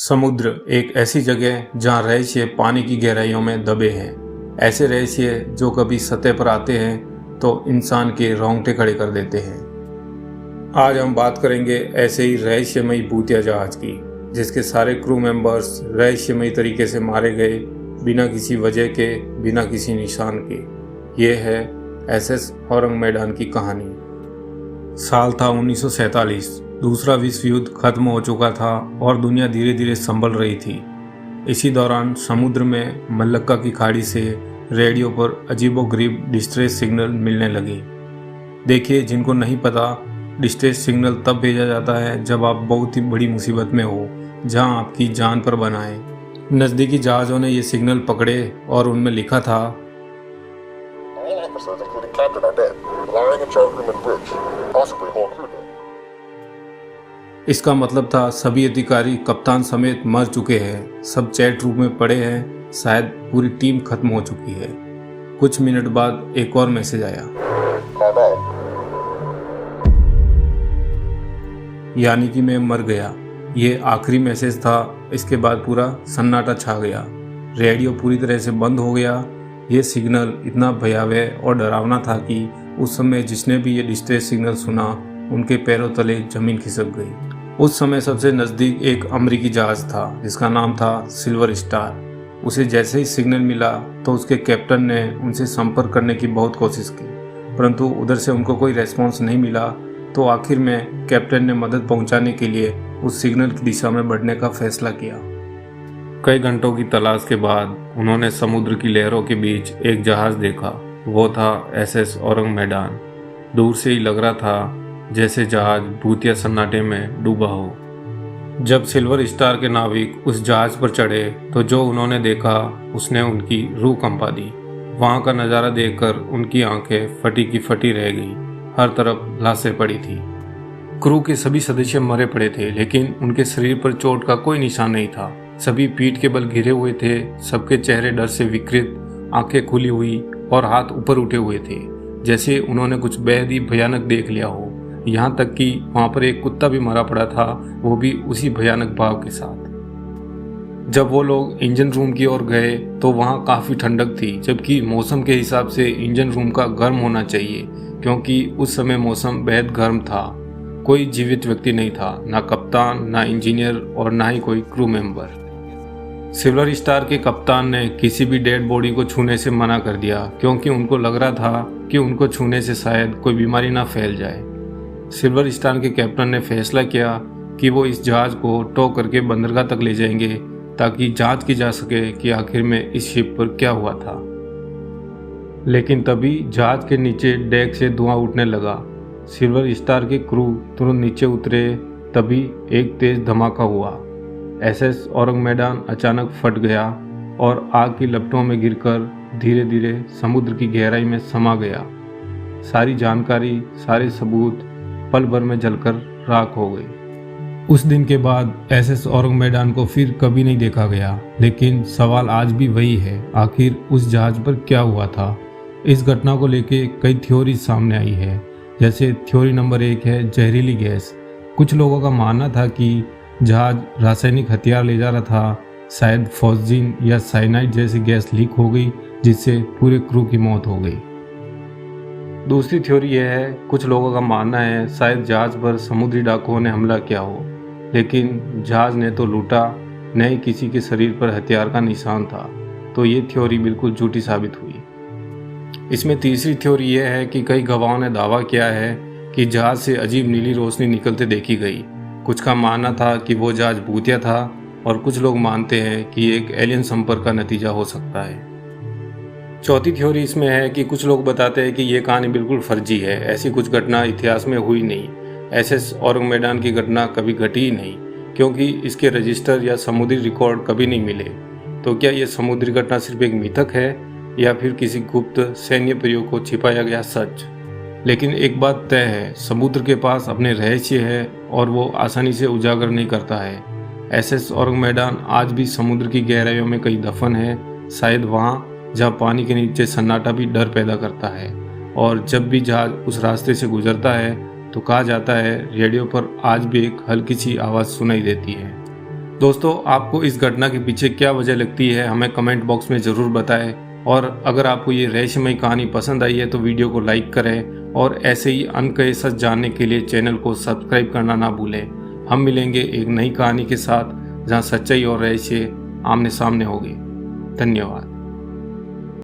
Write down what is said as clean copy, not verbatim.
समुद्र एक ऐसी जगह जहाँ रहस्य पानी की गहराइयों में दबे हैं। ऐसे रहस्य जो कभी सतह पर आते हैं तो इंसान के रोंगटे खड़े कर देते हैं। आज हम बात करेंगे ऐसे ही रहस्यमयी भूतिया जहाज की, जिसके सारे क्रू मेंबर्स रहस्यमयी तरीके से मारे गए, बिना किसी वजह के, बिना किसी निशान के। ये है एसएस औरंगमेडान की कहानी। साल था 1947। दूसरा विश्व युद्ध खत्म हो चुका था और दुनिया धीरे धीरे संभल रही थी। इसी दौरान समुद्र में मलक्का की खाड़ी से रेडियो पर अजीबोगरीब डिस्ट्रेस सिग्नल मिलने लगे। देखिए, जिनको नहीं पता, डिस्ट्रेस सिग्नल तब भेजा जाता है जब आप बहुत ही बड़ी मुसीबत में हो, जहां आपकी जान पर बना है। नज़दीकी जहाज़ों ने ये सिग्नल पकड़े और उनमें लिखा था, इसका मतलब था सभी अधिकारी कप्तान समेत मर चुके हैं, सब चैट रूम में पड़े हैं, शायद पूरी टीम खत्म हो चुकी है। कुछ मिनट बाद एक और मैसेज आया, यानी कि मैं मर गया। ये आखिरी मैसेज था। इसके बाद पूरा सन्नाटा छा गया। रेडियो पूरी तरह से बंद हो गया। ये सिग्नल इतना भयावह और डरावना था कि उस समय जिसने भी ये डिस्ट्रेस सिग्नल सुना, उनके पैरों तले जमीन खिसक गई। उस समय सबसे नज़दीक एक अमेरिकी जहाज़ था जिसका नाम था सिल्वर स्टार। उसे जैसे ही सिग्नल मिला तो उसके कैप्टन ने उनसे संपर्क करने की बहुत कोशिश की, परंतु उधर से उनको कोई रेस्पॉन्स नहीं मिला। तो आखिर में कैप्टन ने मदद पहुंचाने के लिए उस सिग्नल की दिशा में बढ़ने का फैसला किया। कई घंटों की तलाश के बाद उन्होंने समुद्र की लहरों के बीच एक जहाज़ देखा। वो था एसएस औरंगमेडान। दूर से ही लग रहा था जैसे जहाज भूतिया सन्नाटे में डूबा हो। जब सिल्वर स्टार के नाविक उस जहाज पर चढ़े तो जो उन्होंने देखा उसने उनकी रूह कंपा दी। वहां का नज़ारा देखकर उनकी आंखें फटी की फटी रह गई। हर तरफ लाशें पड़ी थी। क्रू के सभी सदस्य मरे पड़े थे, लेकिन उनके शरीर पर चोट का कोई निशान नहीं था। सभी पीठ के बल गिरे हुए थे। सबके चेहरे डर से विकृत, आंखें खुली हुई और हाथ ऊपर उठे हुए थे, जैसे उन्होंने कुछ बेहद ही भयानक देख लिया हो। यहाँ तक कि वहाँ पर एक कुत्ता भी मरा पड़ा था, वो भी उसी भयानक भाव के साथ। जब वो लोग इंजन रूम की ओर गए तो वहाँ काफ़ी ठंडक थी, जबकि मौसम के हिसाब से इंजन रूम का गर्म होना चाहिए, क्योंकि उस समय मौसम बेहद गर्म था। कोई जीवित व्यक्ति नहीं था, ना कप्तान, ना इंजीनियर और ना ही कोई क्रू मेंबर। सिल्वर स्टार के कप्तान ने किसी भी डेड बॉडी को छूने से मना कर दिया, क्योंकि उनको लग रहा था कि उनको छूने से शायद कोई बीमारी ना फैल जाए। सिल्वर स्टार के कैप्टन ने फैसला किया कि वो इस जहाज को टो करके बंदरगाह तक ले जाएंगे, ताकि जांच की जा सके कि आखिर में इस शिप पर क्या हुआ था। लेकिन तभी जहाज के नीचे डेक से धुआं उठने लगा। सिल्वर स्टार के क्रू तुरंत नीचे उतरे। तभी एक तेज धमाका हुआ। एसएस औरंगमेडान अचानक फट गया और आग की लपटों में गिरकर धीरे धीरे समुद्र की गहराई में समा गया। सारी जानकारी, सारे सबूत पल भर में जलकर राख हो गई। उस दिन के बाद एसएस औरंगमेडान को फिर कभी नहीं देखा गया। लेकिन सवाल आज भी वही है, आखिर उस जहाज पर क्या हुआ था? इस घटना को लेके कई थ्योरी सामने आई है। जैसे थ्योरी नंबर 1 है जहरीली गैस। कुछ लोगों का मानना था कि जहाज रासायनिक हथियार ले जा रहा था, शायद फॉस्जीन या साइनाइड जैसी गैस लीक हो गई, जिससे पूरे क्रू की मौत हो गई। दूसरी थ्योरी यह है, कुछ लोगों का मानना है शायद जहाज पर समुद्री डाकुओं ने हमला किया हो, लेकिन जहाज ने तो लूटा, न ही किसी के शरीर पर हथियार का निशान था। तो ये थ्योरी बिल्कुल झूठी साबित हुई। इसमें तीसरी थ्योरी यह है कि कई गवाहों ने दावा किया है कि जहाज से अजीब नीली रोशनी निकलते देखी गई। कुछ का मानना था कि वो जहाज भूतिया था, और कुछ लोग मानते हैं कि एक एलियन संपर्क का नतीजा हो सकता है। चौथी थ्योरी इसमें है कि कुछ लोग बताते हैं कि ये कहानी बिल्कुल फर्जी है, ऐसी कुछ घटना इतिहास में हुई नहीं। एसएस औरंगमेडान की घटना कभी घटी ही नहीं, क्योंकि इसके रजिस्टर या समुद्री रिकॉर्ड कभी नहीं मिले। तो क्या ये समुद्री घटना सिर्फ एक मिथक है, या फिर किसी गुप्त सैन्य प्रयोग को छिपाया गया सच? लेकिन एक बात तय है, समुद्र के पास अपने रहस्य है और वो आसानी से उजागर नहीं करता है। एसएस औरंगमेडान आज भी समुद्र की गहराइयों में कहीं दफन है, शायद वहाँ जहाँ पानी के नीचे सन्नाटा भी डर पैदा करता है। और जब भी जहाज उस रास्ते से गुजरता है तो कहा जाता है रेडियो पर आज भी एक हल्की सी आवाज़ सुनाई देती है। दोस्तों, आपको इस घटना के पीछे क्या वजह लगती है हमें कमेंट बॉक्स में ज़रूर बताएं। और अगर आपको ये रहस्यमय कहानी पसंद आई है तो वीडियो को लाइक करें और ऐसे ही अनकहे सच जानने के लिए चैनल को सब्सक्राइब करना ना भूलें। हम मिलेंगे एक नई कहानी के साथ जहां सच्चाई और रहस्य आमने सामने होंगे। धन्यवाद।